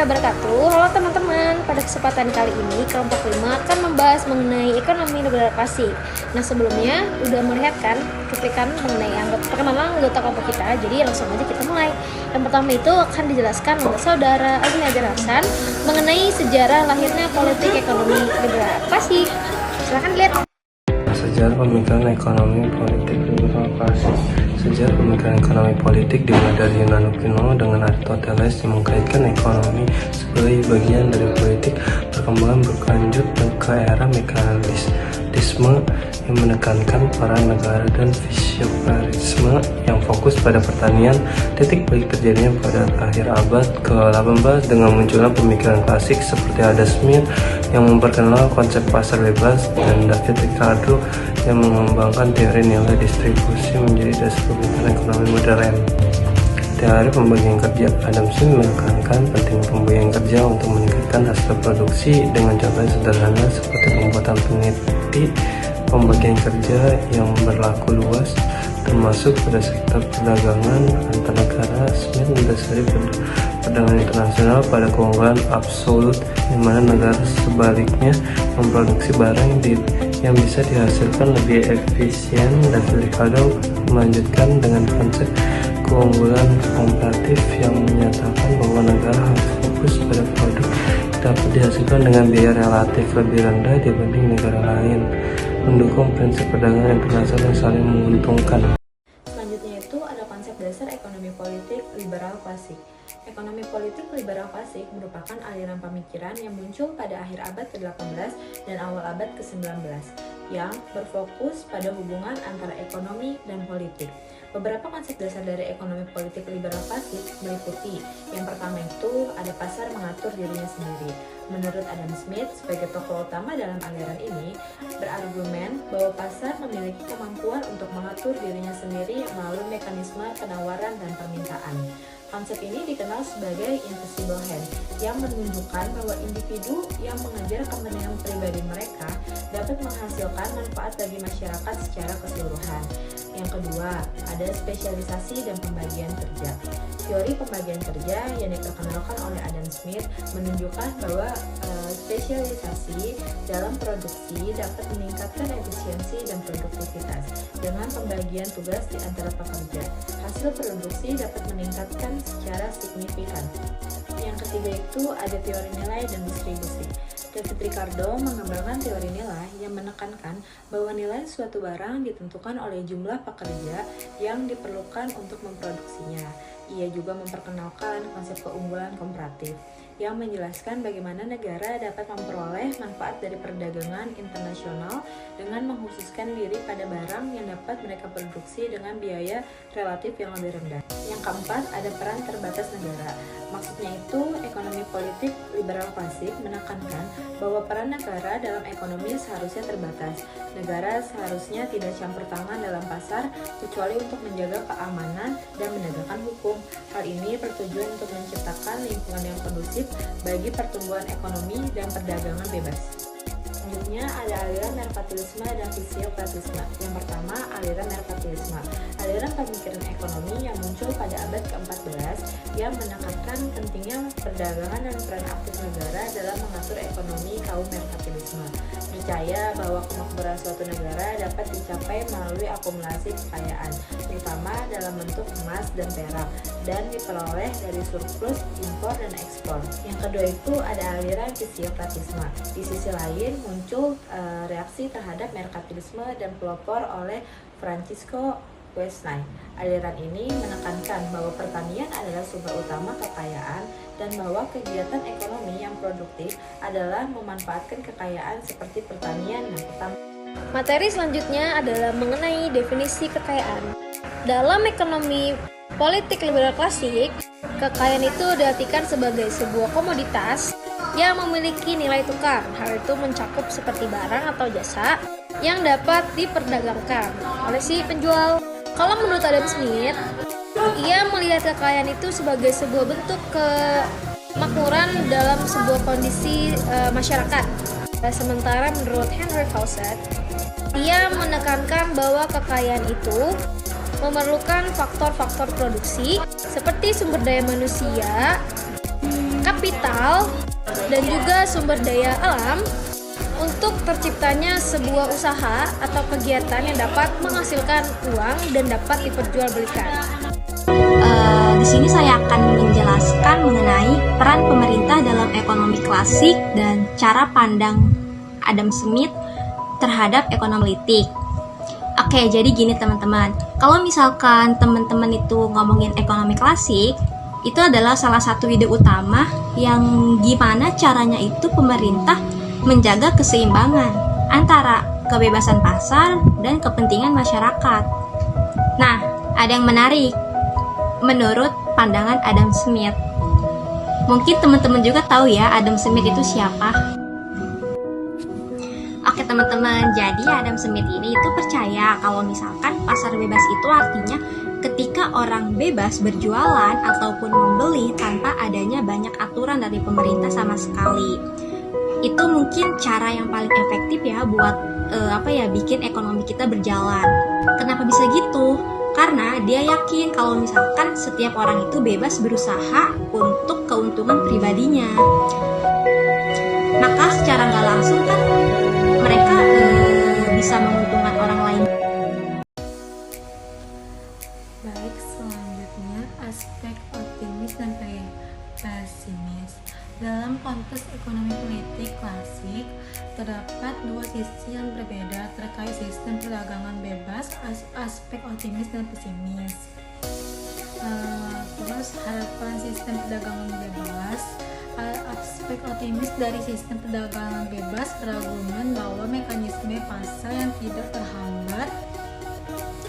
wabarakatuh. Halo teman-teman, pada kesempatan kali ini kelompok 5 akan membahas mengenai ekonomi negara Pasifik. Nah, sebelumnya udah melihat kan cuplikan mengenai perkenalan anggota kelompok kita. Jadi langsung aja kita mulai. Yang pertama itu akan dijelaskan oleh saudara Agni Ajar Hasan mengenai sejarah lahirnya politik ekonomi negara Pasifik. Silakan dilihat. Sejarah pemikiran ekonomi politik liberal klasik. Sejarah pemikiran ekonomi politik dimulai dari Yunani kuno dengan Aristoteles yang mengkaitkan ekonomi sebagai bagian dari politik. Perkembangan berlanjut ke era mekanisme yang menekankan peran negara dan fiskalisme yang fokus pada pertanian. Titik balik terjadinya pada akhir abad ke-18 dengan munculnya pemikiran klasik seperti Adam Smith yang memperkenalkan konsep pasar bebas dan David Ricardo yang mengembangkan teori nilai distribusi menjadi dasar pemikiran ekonomi modern. Teori pembagian kerja. Adam Smith menekankan pentingnya pembagian kerja untuk meningkatkan hasil produksi dengan contoh sederhana seperti pembuatan peneliti. Pembagian kerja yang berlaku luas termasuk pada sektor perdagangan antar negara. Smith mendasari perdagangan internasional pada keunggulan absolut, di mana negara sebaliknya memproduksi barang yang bisa dihasilkan lebih efisien, dan Ricardo melanjutkan dengan konsep keunggulan komparatif yang menyatakan bahwa negara harus fokus pada produk dapat dihasilkan dengan biaya relatif lebih rendah dibanding negara lain, mendukung prinsip perdagangan internasional yang saling menguntungkan. Selanjutnya itu ada konsep dasar ekonomi politik liberal klasik. Ekonomi politik liberal klasik merupakan aliran pemikiran yang muncul pada akhir abad ke-18 dan awal abad ke-19 yang berfokus pada hubungan antara ekonomi dan politik. Beberapa konsep dasar dari ekonomi politik liberal klasik meliputi: yang pertama itu ada pasar mengatur dirinya sendiri. Menurut Adam Smith, sebagai tokoh utama dalam aliran ini, berargumen bahwa pasar memiliki kemampuan untuk mengatur dirinya sendiri melalui mekanisme penawaran dan permintaan. Konsep ini dikenal sebagai invisible hand, yang menunjukkan bahwa individu yang mengejar kepentingan pribadi mereka dapat menghasilkan manfaat bagi masyarakat secara keseluruhan. Yang kedua, ada spesialisasi dan pembagian kerja. Teori pembagian kerja yang diperkenalkan oleh Adam Smith menunjukkan bahwa spesialisasi dalam produksi dapat meningkatkan efisiensi dan produktivitas dengan pembagian tugas di antara pekerja. Hasil produksi dapat meningkatkan secara signifikan. Yang ketiga itu ada teori nilai dan distribusi. David Ricardo mengembangkan teori nilai yang menekankan bahwa nilai suatu barang ditentukan oleh jumlah pekerja yang diperlukan untuk memproduksinya. Ia juga memperkenalkan konsep keunggulan komparatif yang menjelaskan bagaimana negara dapat memperoleh manfaat dari perdagangan internasional dengan mengkhususkan diri pada barang yang dapat mereka produksi dengan biaya relatif yang lebih rendah. Yang keempat, ada peran terbatas negara. Maksudnya itu, ekonomi politik liberal klasik menekankan bahwa peran negara dalam ekonomi seharusnya terbatas. Negara seharusnya tidak campur tangan dalam pasar kecuali untuk menjaga keamanan dan menegakkan hukum. Hal ini bertujuan untuk menciptakan lingkungan yang kondusif bagi pertumbuhan ekonomi dan perdagangan bebas. Selanjutnya ada aliran merkantilisme dan fisiokratisme. Yang pertama, aliran merkantilisme. Aliran pemikiran ekonomi yang muncul pada abad ke-14 yang menekankan pentingnya perdagangan dan peran aktif negara dalam mengatur ekonomi kaum merkantilisme. Percaya bahwa kemakmuran suatu negara dapat dicapai melalui akumulasi kekayaan, terutama dalam bentuk emas dan perak, dan diperoleh dari surplus impor dan ekspor. Yang kedua itu ada aliran fisiokratisme. Di sisi lain muncul reaksi terhadap merkantilisme dan pelopor oleh Francisco Westline. Aliran ini menekankan bahwa pertanian adalah sumber utama kekayaan dan bahwa kegiatan ekonomi yang produktif adalah memanfaatkan kekayaan seperti pertanian dan petani. Materi selanjutnya adalah mengenai definisi kekayaan. Dalam ekonomi politik liberal klasik, kekayaan itu diartikan sebagai sebuah komoditas yang memiliki nilai tukar. Hal itu mencakup seperti barang atau jasa yang dapat diperdagangkan oleh si penjual. Kalau menurut Adam Smith, ia melihat kekayaan itu sebagai sebuah bentuk kemakmuran dalam sebuah kondisi masyarakat. Sementara menurut Henry Fawcett, ia menekankan bahwa kekayaan itu memerlukan faktor-faktor produksi seperti sumber daya manusia, kapital, dan juga sumber daya alam untuk terciptanya sebuah usaha atau kegiatan yang dapat menghasilkan uang dan dapat diperjualbelikan. Di sini saya akan menjelaskan mengenai peran pemerintah dalam ekonomi klasik dan cara pandang Adam Smith terhadap ekonomi politik. Oke, jadi gini teman-teman. Kalau misalkan teman-teman itu ngomongin ekonomi klasik, itu adalah salah satu ide utama yang gimana caranya itu pemerintah menjaga keseimbangan antara kebebasan pasar dan kepentingan masyarakat. Nah, ada yang menarik menurut pandangan Adam Smith. Mungkin teman-teman juga tahu ya Adam Smith itu siapa. Oke teman-teman, jadi Adam Smith ini itu percaya kalau misalkan pasar bebas itu artinya ketika orang bebas berjualan ataupun membeli tanpa adanya banyak aturan dari pemerintah sama sekali. Itu mungkin cara yang paling efektif ya buat bikin ekonomi kita berjalan. Kenapa bisa gitu? Karena dia yakin kalau misalkan setiap orang itu bebas berusaha untuk keuntungan pribadinya. Maka secara nggak langsung kan mereka bisa menguntungkan orang lain. Baik, selanjutnya aspek optimis dan pesimis. Dalam konteks ekonomi politik klasik, terdapat dua sisi yang berbeda terkait sistem perdagangan bebas, aspek optimis dan pesimis. Terus harapan sistem perdagangan bebas, aspek optimis dari sistem perdagangan bebas berargumen bahwa mekanisme pasar yang tidak terhambat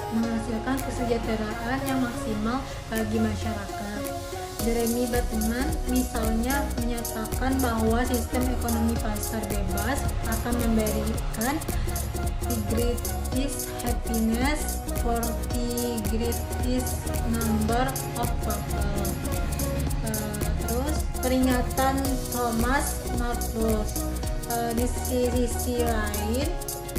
menghasilkan kesejahteraan yang maksimal bagi masyarakat. Jeremy Batman misalnya menyatakan bahwa sistem ekonomi pasar bebas akan memberikan the greatest happiness for the greatest number of people. Terus peringatan Thomas Malthus. Di sisi lain,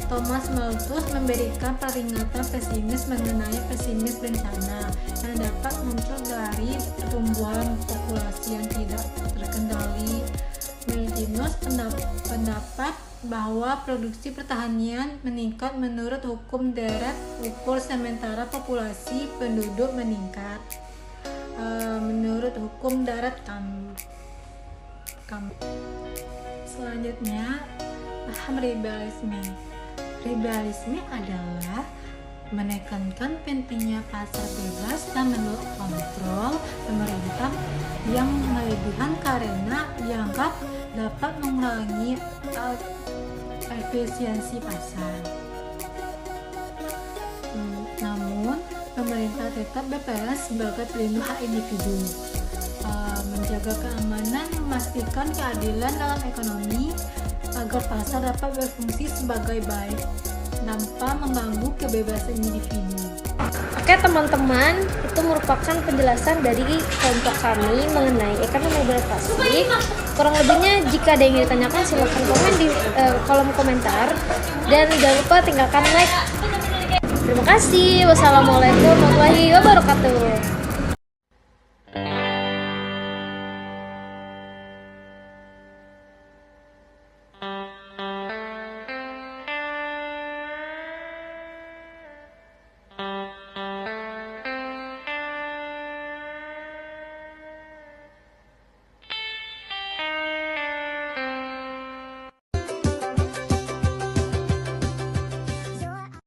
Thomas Malthus memberikan peringatan pesimis mengenai pesimis bencana yang dapat muncul dari pertumbuhan populasi yang tidak terkendali. Malthus pendapat bahwa produksi pertanian meningkat menurut hukum deret ukur sementara populasi penduduk meningkat. Menurut hukum darat Selanjutnya, paham liberalisme. Liberalisme adalah menekankan pentingnya pasar bebas dan menolak kontrol pemerintah yang berlebihan karena dianggap dapat mengurangi efisiensi pasar. Namun, pemerintah tetap berperan sebagai pelindung hak individu, menjaga keamanan, memastikan keadilan dalam ekonomi agar pasar dapat berfungsi sebagai baik tanpa mengganggu kebebasan individu. Oke teman-teman, itu merupakan penjelasan dari kelompok kami mengenai ekonomi berklasik. Kurang lebihnya jika ada yang ingin ditanyakan silahkan komen di kolom komentar dan jangan lupa tinggalkan like. Terima kasih. Wassalamualaikum warahmatullahi wabarakatuh.